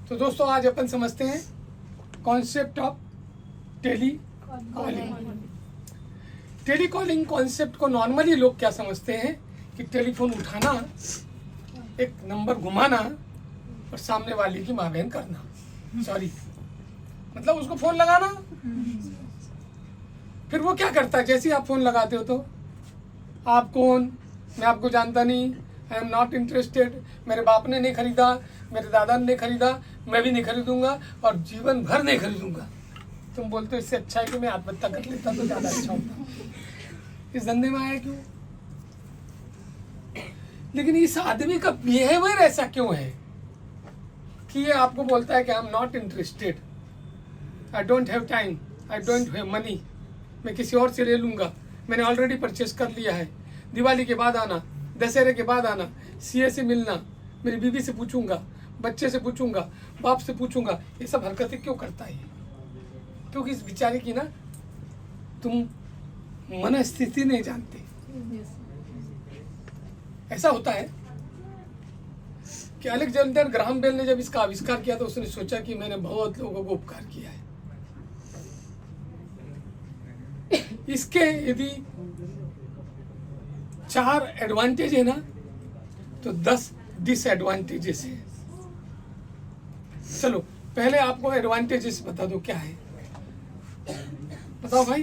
तो दोस्तों आज अपन समझते हैं concept of tele calling. Tele calling concept को नॉर्मली लोग क्या समझते हैं कि टेलीफोन उठाना, एक नंबर घुमाना और सामने वाले की माँ बहन करना, सॉरी मतलब उसको फोन लगाना। फिर वो क्या करता है, जैसे ही आप फोन लगाते हो तो आप कौन, मैं आपको जानता नहीं, आई एम नॉट इंटरेस्टेड, मेरे बाप ने नहीं खरीदा, मेरे दादा ने नहीं खरीदा, मैं भी नहीं खरीदूंगा और जीवन भर नहीं खरीदूंगा। तुम बोलते हो इससे अच्छा है कि मैं आत्महत्या कर लेता तो ज़्यादा अच्छा होता। इस धंधे में आया क्यों? लेकिन इस आदमी का बिहेवियर ऐसा क्यों है कि ये आपको बोलता है कि I am not interested, I don't have time, I don't have money, मैं किसी और से ले लूँगा, मैंने ऑलरेडी परचेस कर लिया है, दिवाली के बाद आना, दशहरे के बाद आना, सीए से मिलना, मेरी बीवी से पूछूंगा, बच्चे से पूछूंगा, बाप से पूछूंगा। ये सब हरकतें क्यों करता है? क्योंकि इस बेचारे की ना तुम मनस्थिति नहीं जानते। ऐसा होता है कि अलेक्जेंडर ग्राहम बेल ने जब इसका आविष्कार किया तो उसने सोचा कि मैंने बहुत लोगों को उपकार किया है। इसके यदि 4 एडवांटेज है ना तो 10 डिसएडवांटेजेस है। चलो पहले आपको एडवांटेजेस बता दो क्या है, बताओ भाई।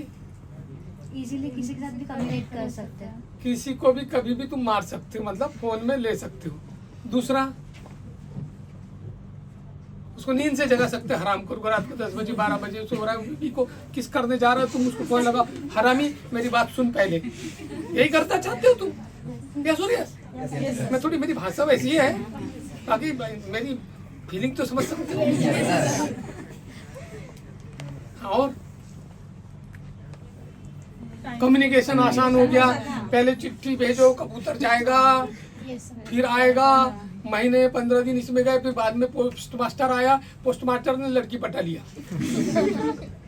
इजीली किसी के साथ भी कम्युनिकेट कर सकते हैं, किसी को भी कभी भी तुम मार सकते हो, मतलब फोन में ले सकते हो। दूसरा, उसको नींद से जगा सकते हो, हराम करो, रात को 10 बजे 12 बजे सो रहा है, बीवी को किस करने जा रहा है, तुम उसको फोन लगाओ, हरामी मेरी बात सुन पहले। यही करता चाहते हो तुम? यस और यस। मैं थोड़ी, मेरी भाषा वैसी है, बाकी मेरी फीलिंग तो समझ सकते हो। और कम्युनिकेशन आसान हो गया। पहले चिट्ठी भेजो, कबूतर जाएगा, फिर आएगा, महीने 15 दिन इसमें गए, फिर बाद में पोस्ट मास्टर आया, पोस्ट मास्टर ने लड़की पटा लिया।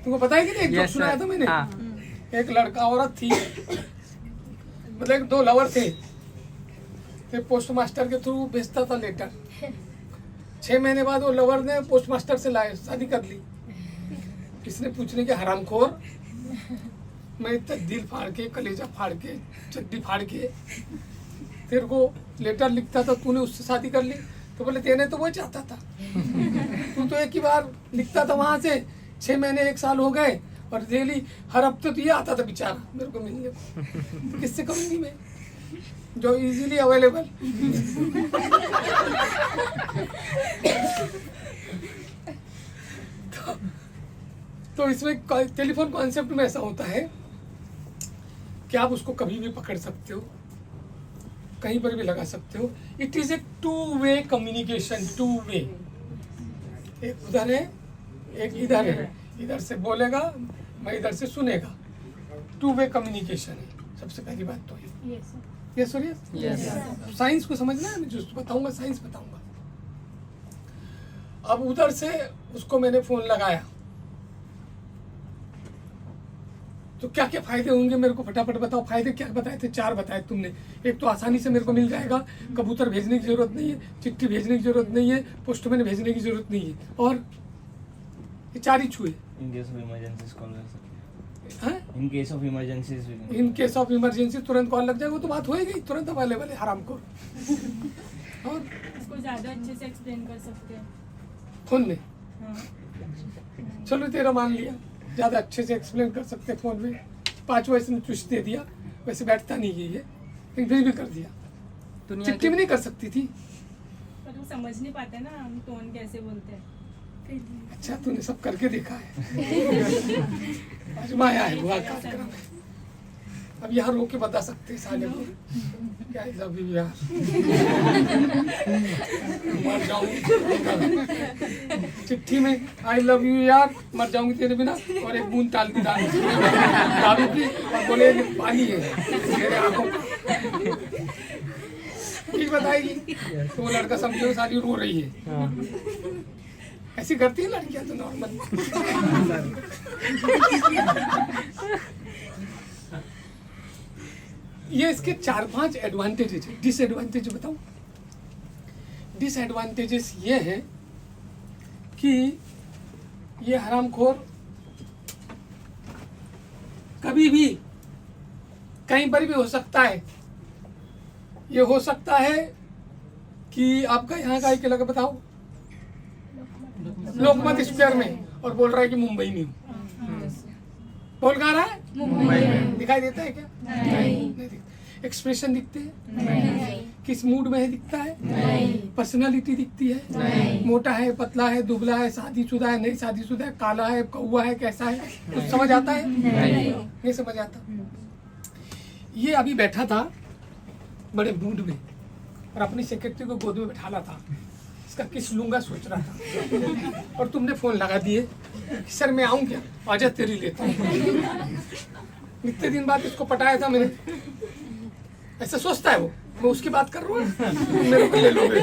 तुमको पता है कि नहीं? एक जोक सुनाया था मैंने। एक लड़का औरत थी, मतलब 2 लवर थे, फिर पोस्ट मास्टर के थ्रू भेजता था लेटर। 6 महीने बाद वो लवर ने पोस्ट मास्टर से लाए, शादी कर ली। किसने पूछने के, हरामखोर, मैं इतना दिल फाड़ के, कलेजा फाड़ के, चड्डी फाड़ के तेरे को लेटर लिखता था, तूने उससे शादी कर ली? तो बोले तेने तो वो चाहता था, तू तो एक ही बार लिखता था वहां से, 6 महीने 1 साल हो गए और डेली हर हफ्ते तो ये आता था बेचारा मेरे को मिलने को। तो किससे करूंगी मैं जो इजीली अवेलेबल। तो इसमें टेलीफोन कॉन्सेप्ट में ऐसा होता है कि आप उसको कभी भी पकड़ सकते हो, कहीं पर भी लगा सकते हो। It is a two way communication, two way. एक उधर है, एक इधर है, इधर से बोलेगा, मैं इधर से सुनेगा। 2-वे कम्युनिकेशन है, सबसे पहली बात तो है। यस और यस। साइंस को समझना है, मैं जो बताऊंगा साइंस बताऊंगा। अब उधर से उसको मैंने फोन लगाया तो क्या क्या फायदे होंगे मेरे को फटाफट बताओ। फायदे क्या बताए थे? 4 बताए तुमने। एक तो आसानी से मेरे को मिल जाएगा, कबूतर भेजने की जरूरत नहीं है, चिट्ठी भेजने की जरूरत नहीं है, पोस्टमैन भेजने की जरूरत नहीं है, और ये 4 ही छुए। In case of emergencies call कर सकते हैं। हैं? In case of emergencies in case of emergency तुरंत कॉल लग जाएगा, वो तो बात होएगी, तुरंत अवेलेबल है, हराम को। और इसको ज्यादा अच्छे से एक्सप्लेन कर सकते हैं फोन में, हाँ। चलो तेरा मान लिया, ज़्यादा अच्छे से एक्सप्लेन कर सकते हैं फ़ोन में। 5 इसने ट्विस्ट दे दिया, वैसे बैठता नहीं है ये, लेकिन फिर भी कर दिया। चिट्ठी में नहीं कर सकती थी। पर वो समझ नहीं पाते ना हम टोन कैसे बोलते हैं। अच्छा तूने सब करके देखा है, आजमाया है हुआ कार्यक्रम है। अब यहाँ रो के बता सकते हैं साले को क्या आई लव यू यार, मर जाऊंगी चिट्ठी में, आई लव यू यार, मर जाऊंगी तेरे बिना, और एक बूंद टाल दी दारू की, और बोले पानी है मेरे आंखों में। ठीक बताएगी तो वो लड़का समझो सारी रो रही है। ऐसी करती है लड़कियां तो नॉर्मल। ये इसके 4-5 एडवांटेजेस है। डिसएडवांटेज बताऊं? डिसएडवांटेजेस ये हैं कि ये हरामखोर कभी भी कहीं पर भी हो सकता है। ये हो सकता है कि आपका यहाँ का एक इलाका बताओ, लोकमत स्क्वायर में, और बोल रहा है कि मुंबई में हूँ। बोल कहाँ रहा है? मुंबई में। दिखाई देता है क्या? नहीं। दिखता। एक्सप्रेशन दिखते हैं? नहीं। किस मूड में है दिखता है? नहीं। पर्सनालिटी दिखती है? नहीं। मोटा है, पतला है, दुबला है, शादीशुदा है, नहीं शादीशुदा है, काला है, कौवा है, कैसा है, कुछ समझ आता है? नहीं समझ आता। ये अभी बैठा था बड़े मूड में और अपनी सेक्रेटरी को गोद में बैठाला था, इसका किस लूंगा सोच रहा था, और तुमने फोन लगा दिए कि सर मैं आऊं क्या? आजा तेरी लेता हूं। इतने दिन बाद इसको पटाया था मैंने। ऐसा सोचता है वो, मैं उसकी बात कर रहा हूँ, मेरे को ले लोगे।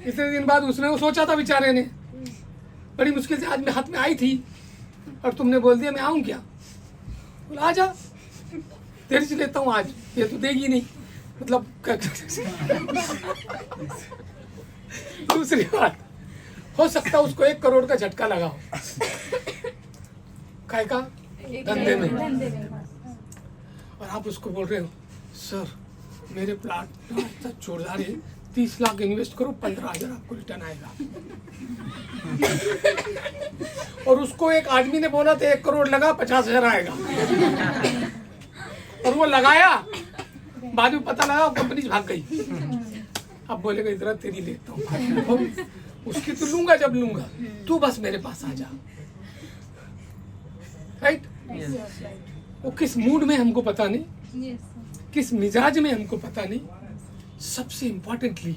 इतने दिन बाद उसने वो सोचा था बेचारे ने, बड़ी मुश्किल से आज मेरे हाथ में आई थी और तुमने बोल दिया मैं आऊं क्या? बोला आजा तेरे से लेता हूँ आज, ये तो देगी नहीं, मतलब दूसरी बात, हो सकता है उसको 1 करोड़ का झटका लगा हो, काय का धंधे में, और आप उसको बोल रहे हो सर मेरे प्लाट जोरदार है, 30 लाख इन्वेस्ट करो, 15,000 आपको रिटर्न आएगा। और उसको एक आदमी ने बोला था 1 करोड़ लगा 50,000 आएगा, और वो लगाया, बाद में पता लगा कंपनी भाग गई। अब बोलेगा इधर तेरी लेता हूँ, उसकी तो लूंगा जब लूंगा, तू बस मेरे पास आ जा। राइट? वो किस मूड में हमको पता नहीं, किस मिजाज में हमको पता नहीं। सबसे इम्पोर्टेंटली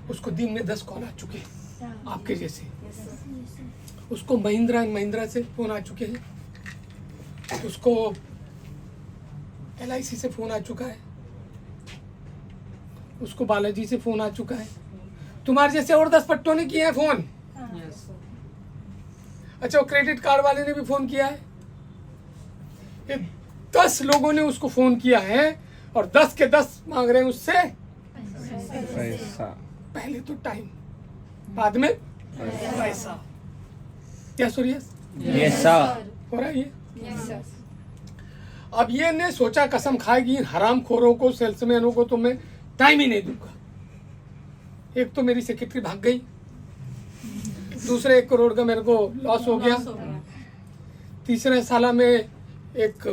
उसको दिन में 10 कॉल आ चुके हैं आपके जैसे, उसको महिंद्रा एंड महिंद्रा से फोन आ चुके हैं, उसको LIC से फोन आ चुका है, उसको बालाजी से फोन आ चुका है, तुम्हारे जैसे और 10 पट्टों ने किए हैं फोन। अच्छा वो क्रेडिट कार्ड वाले ने भी फोन किया है, ये 10 लोगों ने उसको फोन किया है और 10 के 10 मांग रहे हैं उससे पैसा। पहले तो टाइम, बाद में पैसा। क्या सूर्यस यस सर। हो रहा है ये? अब ये ने सोचा कसम खाएगी हरामखोरों को, सेल्समैनों को तो मैं टाइम ही नहीं दूंगा। एक तो मेरी सेक्रेटरी भाग गई, दूसरे 1 करोड़ का मेरे को लॉस हो गया, तीसरे साला में एक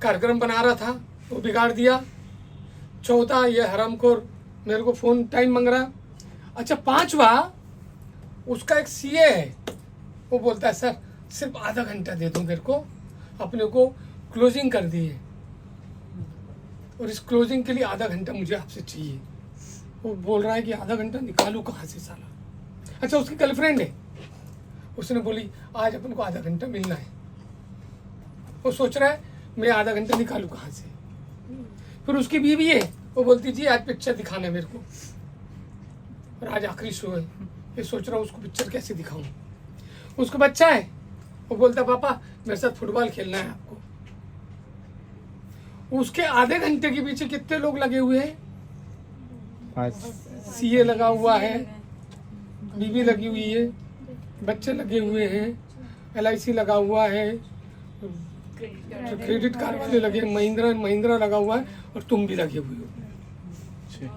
कार्यक्रम बना रहा था वो बिगाड़ दिया, चौथा ये हरामखोर मेरे को फोन टाइम मांग रहा। अच्छा पांचवा उसका एक CA है, वो बोलता है सर सिर्फ आधा घंटा दे दो मेरे को, अपने को क्लोजिंग कर दी है और इस क्लोजिंग के लिए आधा घंटा मुझे आपसे चाहिए। वो बोल रहा है कि आधा घंटा निकालूं कहाँ से साला। अच्छा उसकी गर्लफ्रेंड है, उसने बोली आज अपन को आधा घंटा मिलना है, वो सोच रहा है मैं आधा घंटा निकालूं कहाँ से। फिर उसकी बीवी है, वो बोलती जी आज पिक्चर दिखाना है मेरे को, और आज आखिरी शो है, ये सोच रहा हूँ उसको पिक्चर कैसे दिखाऊं। उसका बच्चा है, वो बोलता पापा मेरे साथ फुटबॉल खेलना है आपको। उसके आधे घंटे के पीछे कितने लोग लगे हुए हैं? 5 CA लगा हुआ है, बीवी लगी हुई है, बच्चे लगे हुए हैं, LIC लगा हुआ है, क्रेडिट कार्ड वाले लगे, महिंद्रा लगा हुआ है, और तुम भी लगे हुए हो। 6।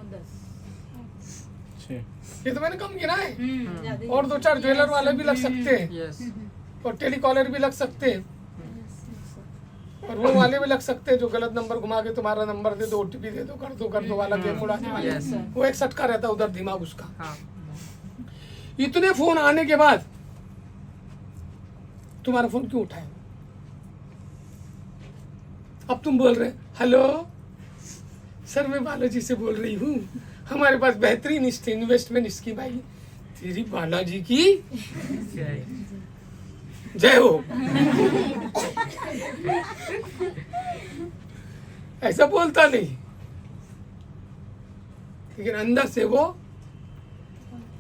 ये तो मैंने कम गिना है, और 2-4 ज्वेलर वाले भी लग सकते हैं, और टेलीकॉलर भी लग सकते हैं, और वो वाले भी लग सकते हैं जो गलत नंबर घुमा के तुम्हारा नंबर दे दो, OTP दे दो, कर दो वाला गेम उड़ाने वाले। वो एक सटका रहता है उधर दिमाग उसका। इतने फोन आने के बाद तुम्हारा फोन क्यों उठाए? अब तुम बोल रहे हेलो सर मैं बालाजी से बोल रही हूँ, हमारे पास बेहतरीन इन्वेस्टमेंट स्कीम आई। तेरी बालाजी की जय हो। ऐसा बोलता नहीं, लेकिन अंदर से वो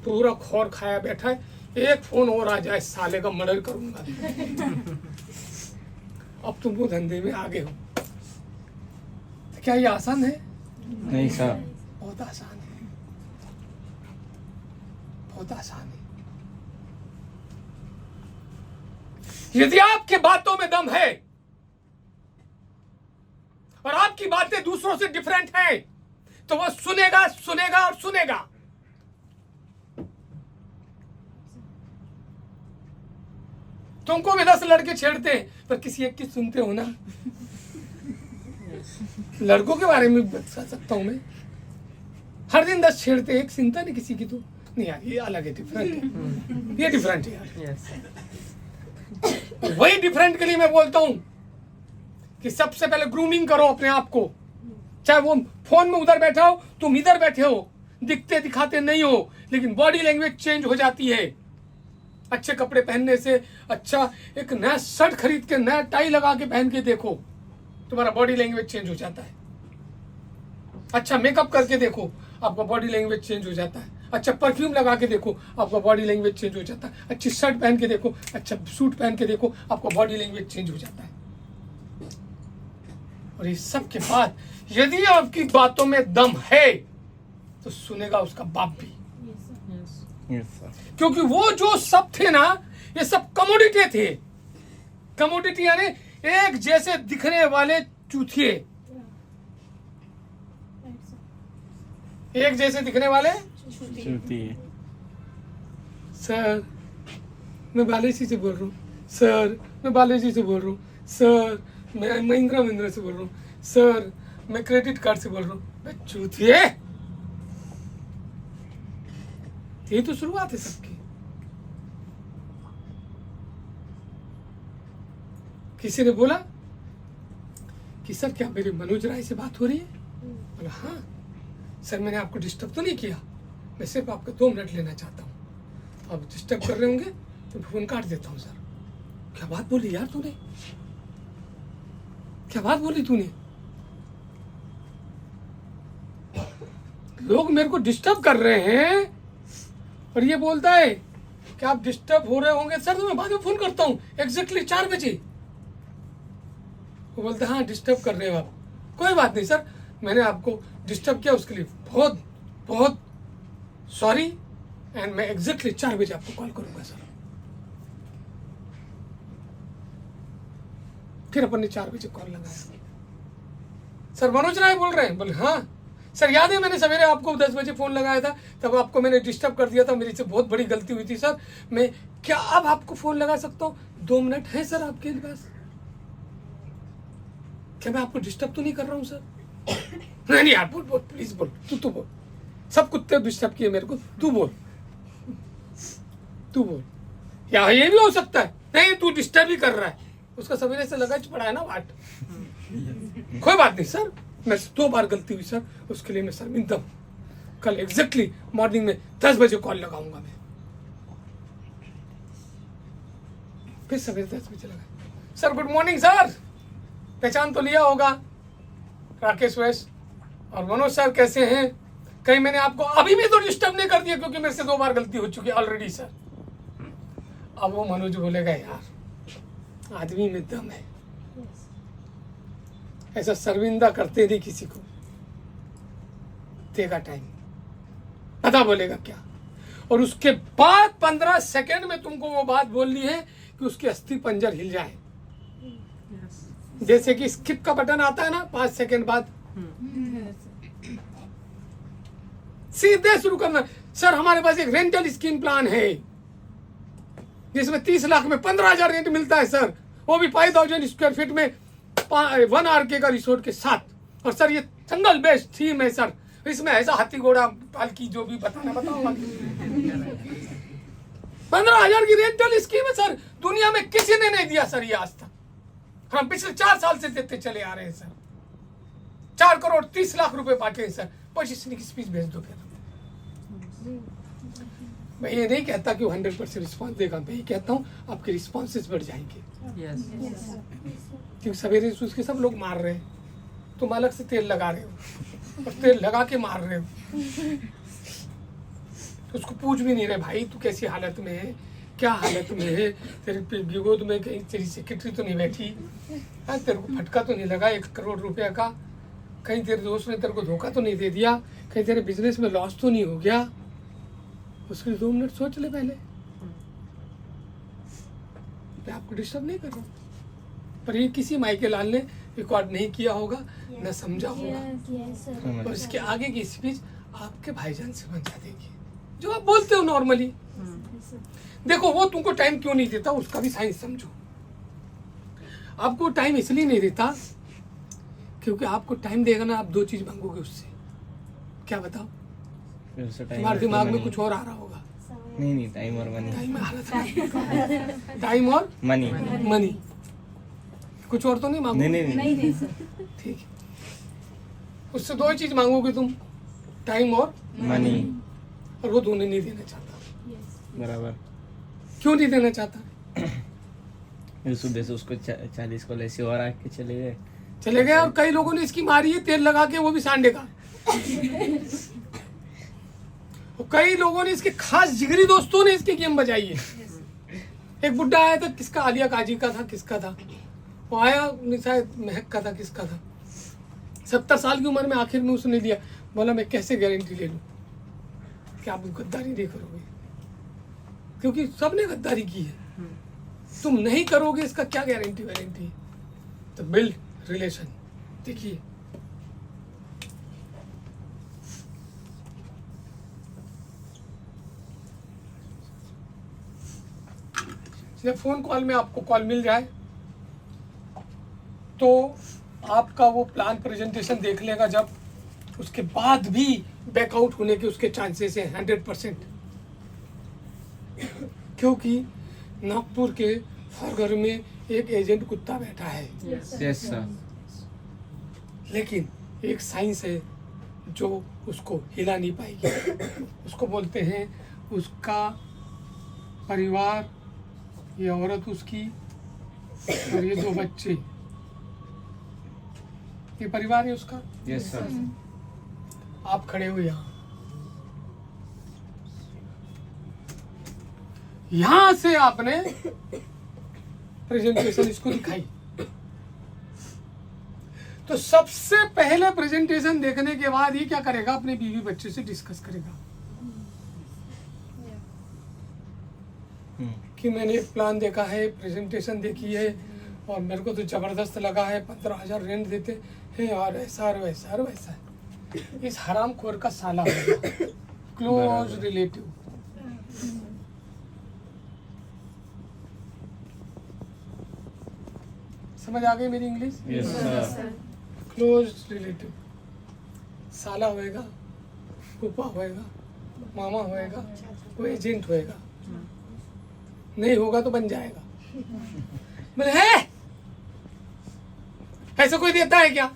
पूरा खौर खाया बैठा है, एक फोन और आ जाए साले का मर्डर करूंगा। अब तुम वो धंधे में आगे हो, क्या ये आसान है? नहीं सर। बहुत आसान है, बहुत आसान है। यदि आपके बातों में दम है और आपकी बातें दूसरों से डिफरेंट हैं, तो वो सुनेगा सुनेगा और सुनेगा। तुमको भी 10 लड़के छेड़ते हैं, पर किसी एक की सुनते हो ना। लड़कों के बारे में बता सकता हूं मैं, हर दिन 10 छेड़ते हैं, एक सुनता नहीं किसी की। तो नहीं यार, ये अलग है, डिफरेंट है, ये डिफरेंट है यार। वही डिफरेंट के लिए मैं बोलता हूं कि सबसे पहले ग्रूमिंग करो अपने आप को। चाहे वो फोन में उधर बैठा हो, तुम इधर बैठे हो, दिखते दिखाते नहीं हो, लेकिन बॉडी लैंग्वेज चेंज हो जाती है। अच्छे कपड़े पहनने से अच्छा एक नया शर्ट खरीद के नया टाई लगा के पहन के देखो, तुम्हारा बॉडी लैंग्वेज चेंज हो जाता है। अच्छा मेकअप करके देखो, आपका बॉडी लैंग्वेज चेंज हो जाता है। अच्छा परफ्यूम लगा के देखो, आपका बॉडी लैंग्वेज चेंज हो जाता है। अच्छी शर्ट पहन के देखो, अच्छा सूट पहन के देखो, आपका बॉडी लैंग्वेज चेंज हो जाता है। और इस सब के बाद यदि आपकी बातों में दम है तो सुनेगा उसका बाप भी। Yes sir. क्योंकि वो जो सब थे ना, ये सब कमोडिटी थे। कमोडिटी यानी एक जैसे दिखने वाले चूतिए, एक जैसे दिखने वाले। चूती है। सर मैं बालाजी से बोल रहा हूँ, सर मैं बालाजी से बोल रहा हूँ, सर मैं महिंद्रा से बोल रहा हूँ, सर मैं क्रेडिट कार्ड से बोल रहा हूँ। चूतिए, ये तो शुरुआत है सबकी। किसी ने बोला कि सर क्या मेरी मनोज राय से बात हो रही है? बोला हाँ सर, मैंने आपको डिस्टर्ब तो नहीं किया, मैं सिर्फ आपका 2 मिनट लेना चाहता हूँ। आप डिस्टर्ब कर रहे होंगे तो फोन काट देता हूँ। सर क्या बात बोली यार तूने, क्या बात बोली तूने? लोग मेरे को डिस्टर्ब कर रहे हैं और ये बोलता है कि आप डिस्टर्ब हो रहे होंगे सर, तो मैं बाद में फोन करता हूँ एग्जैक्टली 4 बजे। वो बोलते हाँ डिस्टर्ब कर रहे हो आप, कोई बात नहीं सर, मैंने आपको डिस्टर्ब किया उसके लिए बहुत बहुत सॉरी, एंड मैं एग्जैक्टली 4 बजे आपको कॉल करूंगा सर। फिर अपन ने 4 बजे कॉल लगाया। सर मनोज राय बोल रहे हैं? बोले हाँ सर, याद है मैंने सवेरे आपको 10 बजे फोन लगाया था, तब आपको मैंने डिस्टर्ब कर दिया था, मेरी से बहुत बड़ी गलती हुई थी सर। मैं क्या अब आपको फोन लगा सकता हूँ? 2 मिनट है सर आपके पास? क्या मैं आपको डिस्टर्ब तो नहीं कर रहा हूँ सर? नहीं यार, बोल बोल प्लीज बोल, तू बोल, सब कुत्ते डिस्टर्ब किए मेरे को, तू बोल, तू बोल। या ये भी हो सकता है नहीं तू डिस्टर्ब ही कर रहा है, उसका सवेरे से लगा पड़ा है ना वाट। कोई बात नहीं सर, मैं 2 बार गलती हुई सर, उसके लिए मैं शर्मिंदा हूं। कल एग्जैक्टली मॉर्निंग में 10 बजे कॉल लगाऊंगा मैं। फिर सवेरे 10 बजे लगा। सर गुड मॉर्निंग सर, पहचान तो लिया होगा, राकेश वैस और मनोज सर कैसे हैं? कहीं मैंने आपको अभी भी तो डिस्टर्ब नहीं कर दिया? क्योंकि मेरे से 2 बार गलती हो चुकी है ऑलरेडी सर। अब वो मनोज बोलेगा यार आदमी में दम है, ऐसा शर्मिंदा करते नहीं किसी को, देगा टाइम, पता बोलेगा क्या। और उसके बाद 15 सेकंड में तुमको वो बात बोलनी है कि उसके अस्थि पंजर हिल जाए। जैसे कि स्किप का बटन आता है ना 5 सेकंड बाद, सीधे शुरू करना। सर हमारे पास एक रेंटल स्कीम प्लान है जिसमें 30 लाख में 15,000 रेंट मिलता है सर, वो भी 5,000 स्क्वायर फीट में 1 RK का रिसोर्ट के साथ। और सर ये जंगल बेस्ड थीम है सर, इसमें ऐसा हाथी घोड़ा पालकी जो भी बताऊंगा। 15,000 की रेंटल स्कीम है सर, दुनिया में किसी ने नहीं दिया सर ये आज तक। हम पिछले 4 साल से देते चले आ रहे हैं सर। 4 करोड़ 30 लाख रुपए बांटे हैं सर, पोजिशनिंग की स्पीच भेज दो। फिर मैं ये नहीं कहता कि वो 100% रिस्पॉन्स देगा, मैं ये कहता हूँ आपके रिस्पॉन्सेस बढ़ जाएंगे। क्योंकि सवेरे उसके सब लोग मार रहे हैं, तुम अलग से तेल लगा रहे हो और तेल लगा के मार रहे हो। तो उसको पूछ भी नहीं रहे भाई तू कैसी हालत में है, क्या हालत में है, तेरे गोद में कहीं तेरी सेक्रेटरी तो नहीं बैठी, तेरे को फटका तो नहीं लगा 1 करोड़ रुपया का, कहीं तेरे दोस्त ने तेरे को धोखा तो नहीं दे दिया, कहीं तेरे बिजनेस में लॉस तो नहीं हो गया, उसके लिए 2 मिनट सोच ले पहले। मैं आपको डिस्टर्ब नहीं कर रहा हूँ, पर ये किसी माइके लाल ने रिकॉर्ड नहीं किया होगा, न समझा होगा, यस सर। और इसके आगे की स्पीच आपके भाईजान से बन जाएगी, जो आप बोलते हो नॉर्मली। देखो वो तुमको टाइम क्यों नहीं देता, उसका भी साइंस समझो। आपको टाइम इसलिए नहीं देता क्योंकि आपको टाइम देगा ना, आप 2 चीज मांगोगे उससे। क्या बताओ? फिर से टाइम तुम्हारे दिमाग में कुछ और आ रहा होगा। नहीं, टाइम और मनी। टाइम आ रहा था, टाइम और मनी। मनी, कुछ और तो नहीं मांगोगे? नहीं। ठीक है, उससे 2 ही चीज मांगोगे तुम, टाइम और मनी। और वो दोनों नहीं देना चाहता। बराबर। क्यों नहीं देना चाहता? फिर सुबह से उसको 40 कॉल ऐसे और आके चले गए। और कई लोगों ने इसकी मारी है तेल लगा के, वो भी सांडे का। और कई लोगों ने, इसके खास जिगरी दोस्तों ने इसकी गेम बजाई है। एक बुड्ढा आया था, किसका, आलिया काजी का था, किसका था वो आया, शायद महक का था, किसका था, 70 साल की उम्र में आखिर में उसने लिया। बोला मैं कैसे गारंटी ले लूं कि आप गद्दारी नहीं करोगे, क्योंकि सबने गद्दारी की है, तुम नहीं करोगे, इसका क्या गारंटी वारंटी है? तो बिल्ड रिलेशन। देखिए जब फोन कॉल में आपको कॉल मिल जाए तो आपका वो प्लान प्रेजेंटेशन देख लेगा, जब उसके बाद भी बैकआउट होने के उसके चांसेस हैं 100%। क्योंकि नागपुर के हर घर में एक एजेंट कुत्ता बैठा है। Yes sir. लेकिन एक साइंस है जो उसको हिला नहीं पाएगी। उसको बोलते हैं उसका परिवार, ये औरत उसकी और ये 2 बच्चे, ये परिवार है उसका। Yes sir. आप खड़े हो यहां से आपने प्रेजेंटेशन इसको दिखाई, तो सबसे पहले प्रेजेंटेशन देखने के बाद ये क्या करेगा, अपने बीवी बच्चे से डिस्कस करेगा कि मैंने एक प्लान देखा है, प्रेजेंटेशन देखी है, और मेरे को तो जबरदस्त लगा है, 15,000 रेंट देते हैं, और ऐसा और वैसा और वैसा है। इस हरामखोर का साला होगा, क्लोज रिलेटिव। समझ आ गई मेरी English? Yes sir. Close relative, साला होएगा, फूफा होएगा, मामा होएगा, वो एजेंट होएगा, नहीं होगा तो बन जाएगा। बोले है ऐसा कोई देता है क्या?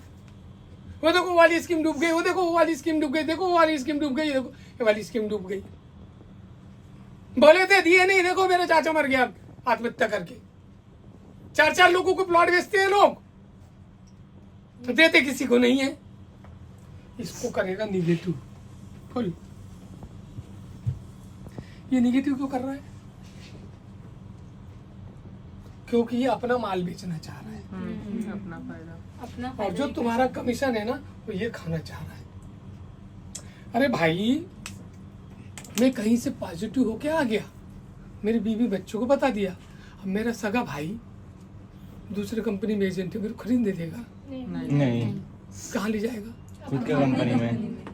वो देखो वो वाली स्कीम डूब गई, वो देखो वो वाली स्कीम डूब गई, देखो वो वाली स्कीम डूब गई, देखो ये वाली स्कीम डूब गई। बोले थे दिए नहीं, देखो मेरा चाचा मर गया आत्महत्या करके। 4-4 लोगों को प्लॉट बेचते हैं लोग, तो देते किसी को नहीं है। इसको करेगा निगेटिव फुल। ये निगेटिव क्यों कर रहा है? क्योंकि ये अपना माल बेचना चाह रहा है, अपना फायदा और जो तुम्हारा कमीशन है ना, वो ये खाना चाह रहा है। अरे भाई, मैं कहीं से पॉजिटिव होके आ गया, मेरी बीवी बच्चों को बता दिया, अब मेरा सगा भाई दूसरे कंपनी में एजेंट है, मेरे को खरीद दे देगा? नहीं। कहाँ ले जाएगा? खुद के कंपनी में।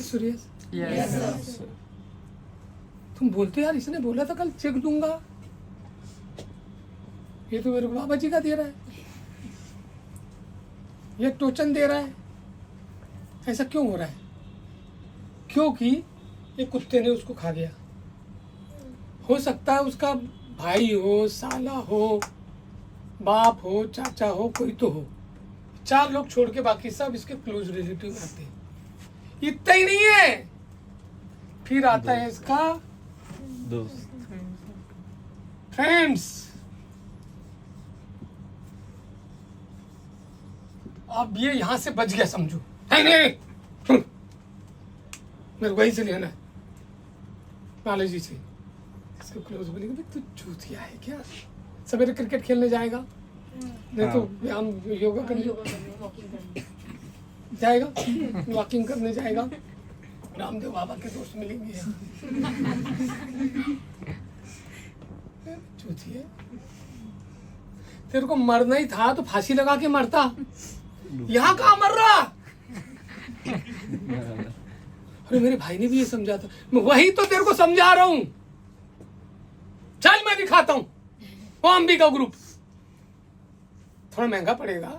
सीरियस? यस। तुम बोलते यार इसने बोला था कल चेक दूंगा, ये तो मेरे को बाबा जी का दे रहा है, ये टोचन दे रहा है। ऐसा क्यों हो रहा है? क्योंकि ये कुत्ते ने उसको खा गया। हो सकता है उसका भाई हो, साला हो, बाप हो, चाचा हो, कोई तो हो। 4 लोग छोड़ के बाकी सब इसके क्लोज रिलेटिव आते हैं। इतना ही नहीं है, फिर आता है इसका दोस्त। फ्रेंड्स। अब ये यहां से बच गया समझो। नहीं मेरे को वहीं से लेना है, बालाजी से। इसको क्लोज बोलेंगे तू चूतिया है क्या? सवेरे क्रिकेट खेलने जाएगा, नहीं तो व्यायाम योगा करने जाएगा, वॉकिंग करने जाएगा, रामदेव बाबा के दोस्त मिलेंगे। चूती है, तेरे को मरना ही था तो फांसी लगा के मरता, यहाँ कहाँ मर रहा। अरे मेरे भाई ने भी ये समझा था, मैं वही तो तेरे को समझा रहा हूं। चल मैं दिखाता हूं वो अंबिका ग्रुप, थोड़ा महंगा पड़ेगा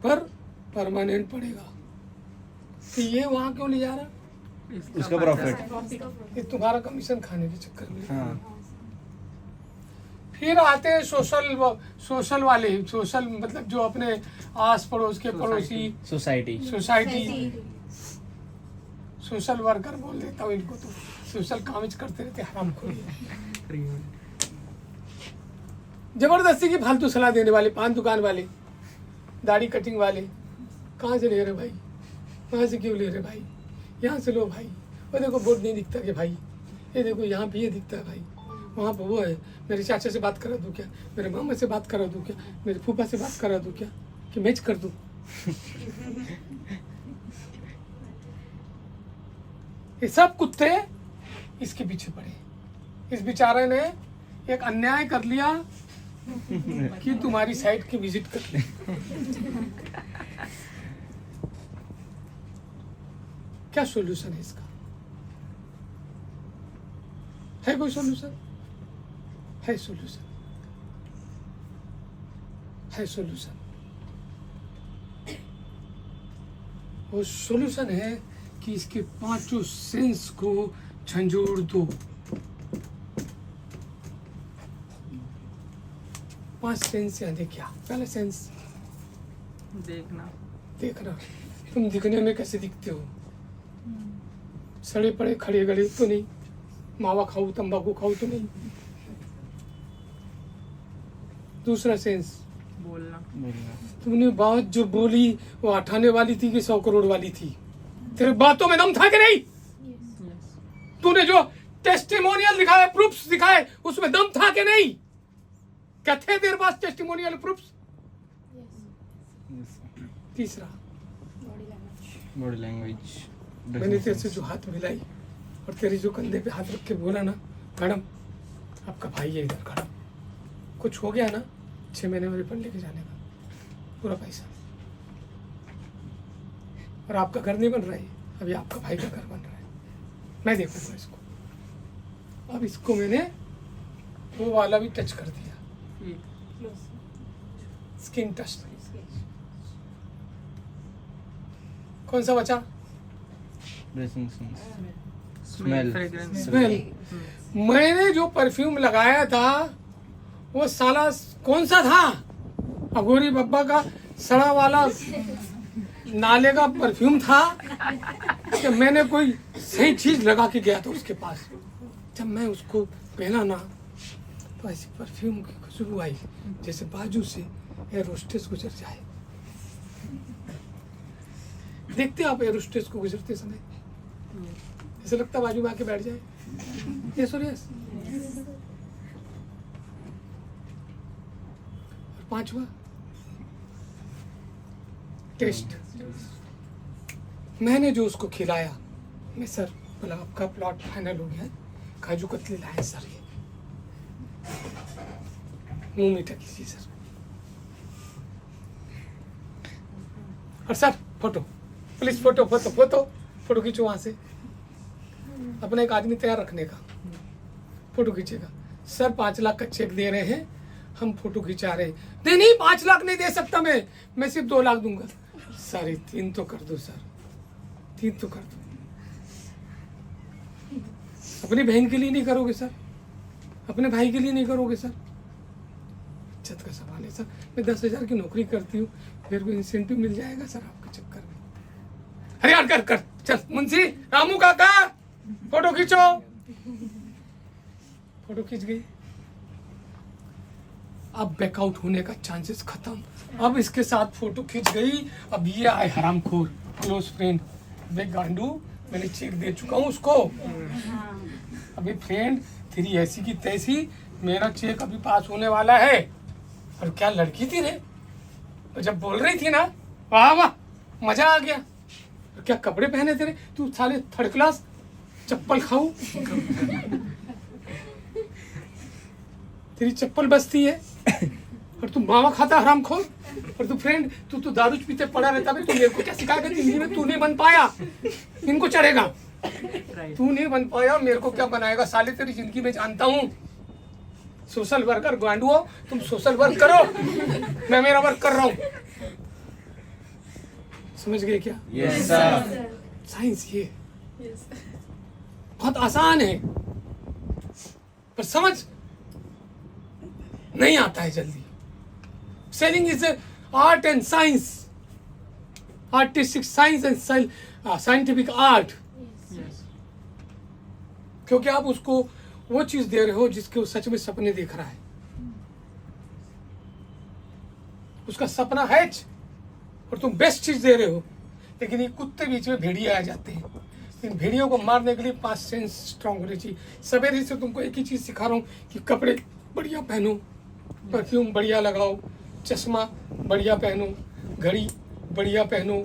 पर परमानेंट पड़ेगा। तो ये वहां क्यों ले जा रहा, उसका प्रॉफिट, ये तुम्हारा कमीशन खाने के चक्कर में। हाँ। फिर आते हैं सोशल वाले, सोशल मतलब जो अपने आस पड़ोस के पड़ोसी, सोसाइटी सोशल वर्कर बोल देता हूँ इनको, तो सोशल काम करते रहते हरामखोरी। जबरदस्ती की फालतू सलाह देने वाले, पान दुकान वाले, दाढ़ी कटिंग वाले, कहाँ से ले रहे भाई, कहाँ से क्यों ले रहे भाई, यहाँ से लो भाई। वो देखो बोर्ड नहीं दिखता कि भाई, ये देखो यहाँ भी ये दिखता है भाई, वहाँ पर वो है। मेरे चाचा से बात करा दूँ क्या, मेरे मामा से बात करा दूँ क्या, मेरे फूफा से बात करा दूँ क्या, कि मैच कर दूँ। ये सब कुत्ते इसके पीछे पड़े। इस बेचारे ने एक अन्याय कर लिया कि तुम्हारी साइट की विजिट कर ले। क्या सॉल्यूशन है इसका, है कोई सॉल्यूशन? है सॉल्यूशन, है सॉल्यूशन। वो सॉल्यूशन है कि इसके पांचों सेंस को झंझोड़ दो। 5 सेंस यहाँ देखिए। पहला सेंस देखना, देखना। तुम दिखने में कैसे दिखते हो, सड़े पड़े खड़े गड़े तो नहीं, मावा खाओ तंबाकू खाओ तो नहीं। दूसरा सेंस बोलना, तुमने बात जो बोली वो 8 वाली थी कि 100 करोड़ वाली थी, तेरे बातों में दम था कि नहीं? तूने जो टेस्टिमोनियल दिखाए, प्रूफ्स दिखाए, उसमें दम था कि नहीं? क्या थे तेरे पास टेस्टिमोनियल प्रूफ्स? तीसरा बॉडी लैंग्वेज। मैंने तेरे से जो हाथ मिलाई और तेरे जो कंधे पे हाथ रख के बोला ना, मैडम आपका भाई है इधर खड़ा, कुछ हो गया ना 6 महीने में रिफंड लेके जाने का पूरा पैसा, और आपका घर नहीं बन रहा है, अभी आपका भाई का घर बन रहा है, मैं देखूंगा इसको। अब इसको मैंने वो वाला भी टच कर दिया, स्किन टच। कौन सा बचा? Dressing sense, smell, smell. Smell. मैंने जो परफ्यूम लगाया था वो साला कौन सा था? अघोरी बब्बा का सड़ा वाला नाले का परफ्यूम था कि मैंने कोई सही चीज लगा के गया था उसके पास। जब मैं उसको पहना ना तो ऐसी परफ्यूम की खुशबू आई जैसे बाजू से एयर होस्टेस गुजर जाए। देखते आप एयर होस्टेस को गुजरते समय, ऐसा लगता बाजू में आके बैठ जाए। यस और यस। और 5वां टेस्ट। मैंने जो उसको खिलाया, मैं सर बोला आपका प्लॉट फाइनल हो गया, काजू कतली लाए सर, ये मुंह मीठा कीजिए सर। और sir photo please, photo photo photo photo खींचो वहां से, अपना एक आदमी तैयार रखने का, फोटो खींचेगा। सर 5 लाख का चेक दे रहे हैं, हम फोटो खिंचा रहे हैं। नहीं 5 लाख नहीं दे सकता मैं सिर्फ 2 लाख दूंगा। सर 3 तो कर दो सर, 3 तो कर दो। अपनी बहन के लिए नहीं करोगे सर, अपने भाई के लिए नहीं करोगे सर, इज्जत का सवाल है सर। मैं 10,000 की नौकरी करती हूँ, मेरे को इंसेंटिव मिल जाएगा सर आपके चक्कर में। अरे यार कर चल मुंशी रामू काका फोटो खींचो। फोटो खींच गई। अब बैकआउट होने का चांसेस खत्म। अब इसके साथ फोटो खींच गई। अब ये आए हरामखोर क्लोज फ्रेंड, वे गांडू, मैंने चेक दे चुका हूँ उसको। अभी फ्रेंड तेरी ऐसी की तैसी, मेरा चेक अभी पास होने वाला है। और क्या लड़की थी रे, और जब बोल रही थी ना, वाह वाह, मजा आ गया। और क्या कपड़े पहने थे रे, तू साले 3rd क्लास चप्पल खाऊं, तेरी चप्पल बसती है और तू मावा खाता हरामखोर। और तू फ्रेंड, तू दारू पीते पड़ा रहता है, तू मेरे को क्या सिखाएगा? जिंदगी में तू नहीं बन पाया, इनको चढ़ेगा। तू नहीं बन पाया, मेरे को क्या बनाएगा साले? तेरी जिंदगी में जानता हूँ। सोशल वर्कर गांडुओ, तुम सोशल वर्क करो, मैं मेरा वर्क कर रहा हूँ। समझ गए क्या? Yes sir. साइंस ये बहुत आसान है, पर समझ नहीं आता है जल्दी। Selling is art and science, artistic science and scientific art. क्योंकि आप उसको वो चीज दे रहे हो जिसके वो सच में सपने देख रहा है। उसका सपना है और तुम बेस्ट चीज दे रहे हो। लेकिन ये कुत्ते बीच में भेड़िए आ जाते हैं। इन भेड़ियों को मारने के लिए 5 सेंस स्ट्रांग होनी चाहिए। सवेरे से तुमको एक ही चीज सिखा रहा हूँ कि कपड़े बढ़िया पहनो, परफ्यूम बढ़िया लगाओ, चश्मा बढ़िया पहनो, घड़ी बढ़िया पहनो,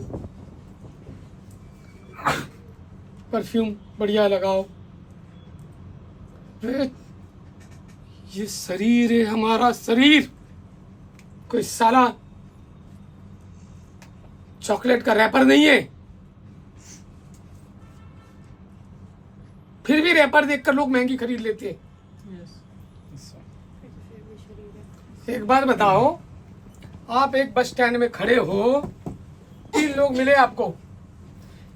परफ्यूम बढ़िया लगाओ। ये शरीर है हमारा, शरीर कोई साला चॉकलेट का रैपर नहीं है। फिर भी रैपर देखकर लोग महंगी खरीद लेते हैं। एक बात बताओ, आप एक बस स्टैंड में खड़े हो, 3 लोग मिले आपको।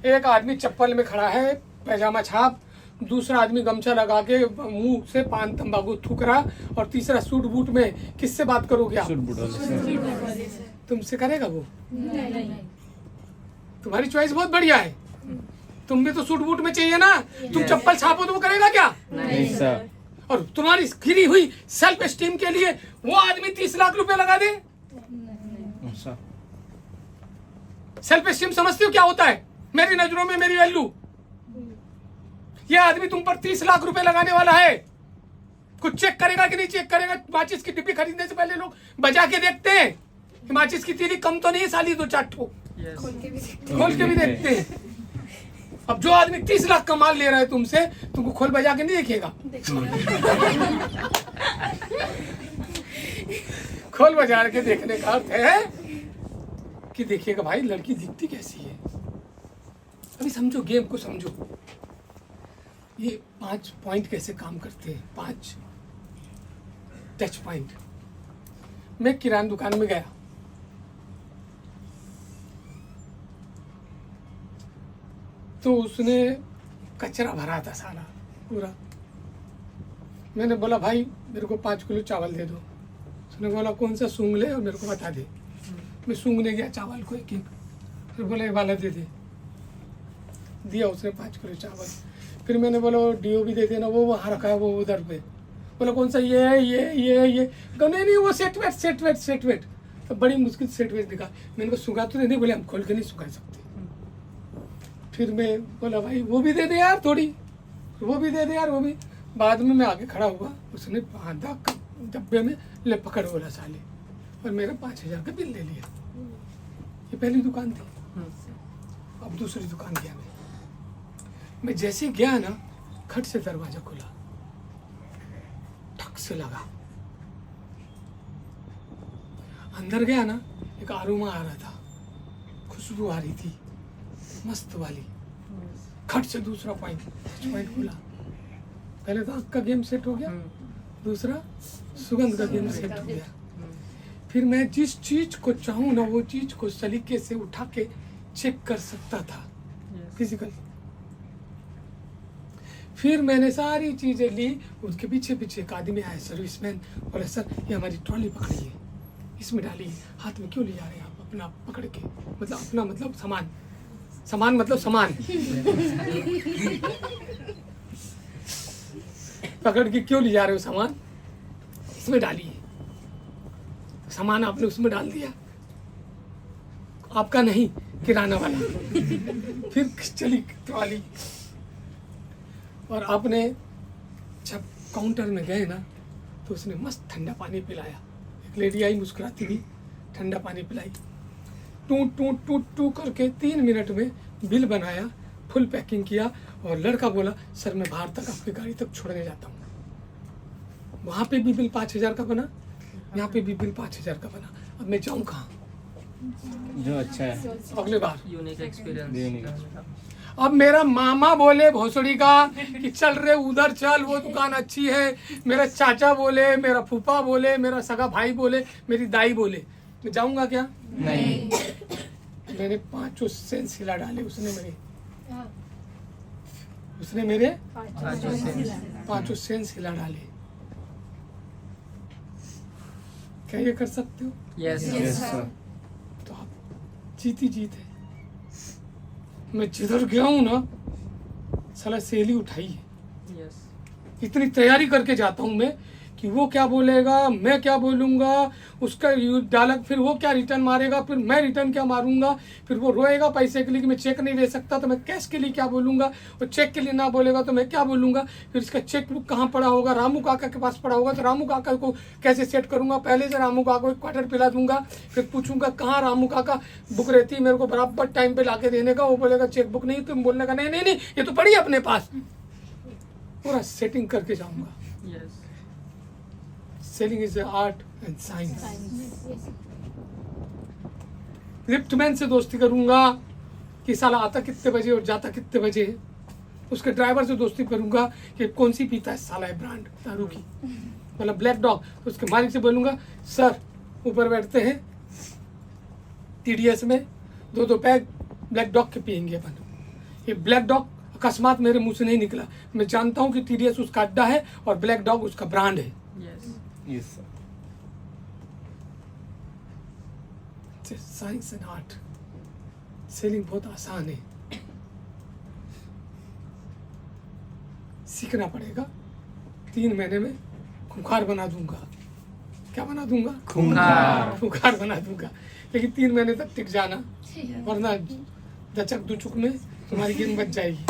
एक आदमी चप्पल में खड़ा है, पैजामा छाप, दूसरा आदमी गमछा लगा के मुंह से पान तंबाकू थूक रहा, और तीसरा सूट बूट में। किससे बात करोगे आप? सूट बूट वाले से। तुमसे करेगा वो? तुम्हारी चॉइस बहुत बढ़िया है, तुम भी तो सूट बूट में चाहिए ना। तुम चप्पल छापो तो वो करेगा क्या? नहीं सर। और तुम्हारी गिरी हुई सेल्फ एस्टीम के लिए वो आदमी 30 लाख रुपए लगा दे? सर सेल्फ एस्टीम समझते हो क्या होता है? मेरी नजरों में मेरी वैल्यू। ये आदमी तुम पर 30 लाख रुपए लगाने वाला है, कुछ चेक करेगा कि नहीं चेक करेगा? माचिस की डिब्बी खरीदने से पहले लोग बजा के देखते हैं कि माचिस की तीली कम तो नहीं है साली, 2-4 ठो खोल के भी देखते हैं। अब जो आदमी 30 लाख का माल ले रहा है तुमसे, तुमको खोल बजा के नहीं देखेगा? खोल बजा के देखने का अर्थ है कि देखिएगा भाई लड़की दिखती कैसी है। अभी समझो, गेम को समझो। ये 5 पॉइंट कैसे काम करते हैं, 5 टच पॉइंट। मैं किराना दुकान में गया, तो उसने कचरा भरा था सारा पूरा। मैंने बोला भाई मेरे को 5 किलो चावल दे दो। उसने बोला कौन सा सूंघ ले और मेरे को बता दे। मैं सूंघने गया चावल को एक एक, फिर बोला ये वाला दे दे, दिया उसने 5 किलो चावल। फिर मैंने बोला डीओ भी दे देना, वो वहाँ रखा है वो उधर पे। बोला कौन सा? ये नहीं नहीं वो सेट वेट। तो बड़ी मुश्किल सेट वेट दिखा। मैंने को सुखा तो नहीं, बोले हम खोल के नहीं सुखा सकते। फिर मैं बोला भाई वो भी दे दे यार थोड़ी, वो भी दे दे यार वो भी। बाद में मैं आगे खड़ा हुआ, उसने बांधा डब्बे में, ले पकड़ बोला साले, और मेरा 5000 का बिल ले लिया। ये पहली दुकान थी। अब दूसरी दुकान गया मैं जैसे गया ना, खट से दरवाजा खुला, ठक से लगा। अंदर गया ना, एक आरोमा आ रहा था, खुशबू आ रही थी मस्त वाली। खट से दूसरा पॉइंट खुला। पहले तो आँख का गेम सेट हो गया, दूसरा सुगंध का गेम सेट हो गया। फिर मैं जिस चीज को चाहूँ ना, वो चीज को सलीके से उठा के चेक कर सकता था फिजिकल। फिर मैंने सारी चीजें ली, उसके पीछे पीछे एक आदमी आया, सर्विसमैन, बोले सर ये हमारी ट्रॉली पकड़िए, इसमें डालिए। हाथ में क्यों ले जा रहे हैं आप अपना पकड़ के? मतलब अपना मतलब सामान मतलब सामान पकड़ के क्यों ले जा रहे हो सामान? इसमें डालिए। सामान आपने उसमें डाल दिया, आपका नहीं, किराना वाला। फिर चली ट्रॉली, और आपने जब काउंटर में गए ना, तो तो उसने मस्त ठंडा पानी पिलाया। एक लेडी आई मुस्कुराती हुई, ठंडा पानी पिलाई। टू टू टू टू करके 3 मिनट में बिल बनाया, फुल पैकिंग किया और लड़का बोला सर मैं बाहर तक आपकी गाड़ी तक छोड़ने जाता हूँ। वहाँ पे भी बिल 5,000 का बना, यहाँ पे भी बिल 5,000 का बना। अब मैं जाऊँ कहाँ? जो अच्छा है अगले बार। Unique Unique experience. अब मेरा मामा बोले भोसड़ी का कि चल रे उधर चल, वो दुकान अच्छी है। मेरा चाचा बोले, मेरा फूफा बोले, मेरा सगा भाई बोले, मेरी दाई बोले, मैं जाऊंगा क्या? नहीं। मैंने 5 सेंस हिला डाले उसने मेरे 5 सेंस हिला डाले। क्या ये कर सकते हो? Yes yes sir. तो आप जीती जीत है। मैं जिधर गया हूँ ना साला सहेली उठाई है। यस इतनी तैयारी करके जाता हूँ मैं कि वो क्या बोलेगा, मैं क्या बोलूँगा, उसका डायलॉग, फिर वो क्या रिटर्न मारेगा, फिर मैं रिटर्न क्या मारूंगा, फिर वो रोएगा पैसे के लिए कि मैं चेक नहीं दे सकता, तो मैं कैश के लिए क्या बोलूँगा, वो चेक के लिए ना बोलेगा तो मैं क्या बोलूँगा, फिर इसका चेक बुक कहाँ पड़ा होगा, रामू काका के पास पड़ा होगा, तो रामू काका को कैसे सेट करूँगा। पहले से रामू काका को एक क्वार्टर पिला दूंगा, फिर पूछूंगा कहाँ रामू काका बुक रहती है मेरे को बराबर टाइम पे लाके देने का। वो बोलेगा चेक बुक नहीं, तुम बोलने का नहीं नहीं नहीं ये तो पड़ी है अपने पास। पूरा सेटिंग करके जाऊँगा। Yes selling is art and science. Liftman से दोस्ती करूंगा कि साला आता कितने बजे और जाता कितने बजे। उसके ड्राइवर से दोस्ती करूंगा कि कौन सी पीता है साला है ब्रांड दारू की, मतलब ब्लैक डॉग। उसके मालिक से बोलूंगा सर ऊपर बैठते हैं TDS में 2-2 पैक ब्लैक डॉग के पियेंगे अपन। ये ब्लैक डॉग अकस्मात मेरे मुंह से नहीं निकला, मैं जानता हूँ कि TDS उसका अड्डा है और ब्लैक डॉग उसका ब्रांड है। Yes yes sir. Science and art. Selling बहुत आसान है, सीखना पड़ेगा। 3 महीने में खूंखार बना दूंगा। क्या बना दूंगा? खूंखार बना दूंगा। लेकिन 3 महीने तक टिक जाना, वरना दचक दुचुक में तुम्हारी गेम बच जाएगी।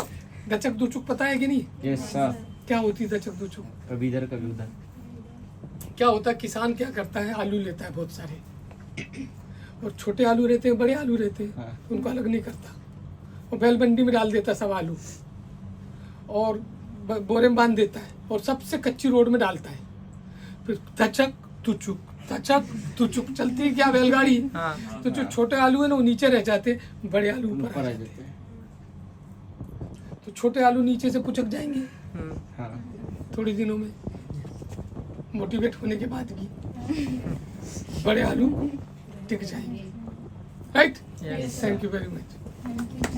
दचक दुचुक पता है कि नहीं? Yes sir. क्या होती है दचक दुचुक? कभी इधर कभी उधर। क्या होता है, किसान क्या करता है, आलू लेता है बहुत सारे, और छोटे आलू रहते हैं, बड़े आलू रहते हैं, हाँ। उनको अलग नहीं करता। और बैल मंडी में डाल देता सब आलू और बोरे में बांध देता है और सबसे कच्ची रोड में डालता है। फिर धचक तुचुक चलती है क्या बैलगाड़ी। हाँ तो जो छोटे आलू है ना वो नीचे रह जाते, बड़े आलू ऊपर ऊपर आ आ जाते। जाते हैं। तो छोटे आलू नीचे से पुचक जाएंगे हाँ थोड़ी दिनों में, मोटिवेट होने के बाद भी बड़े आलू टिक जाएंगे। Right? Yes. Thank you very much.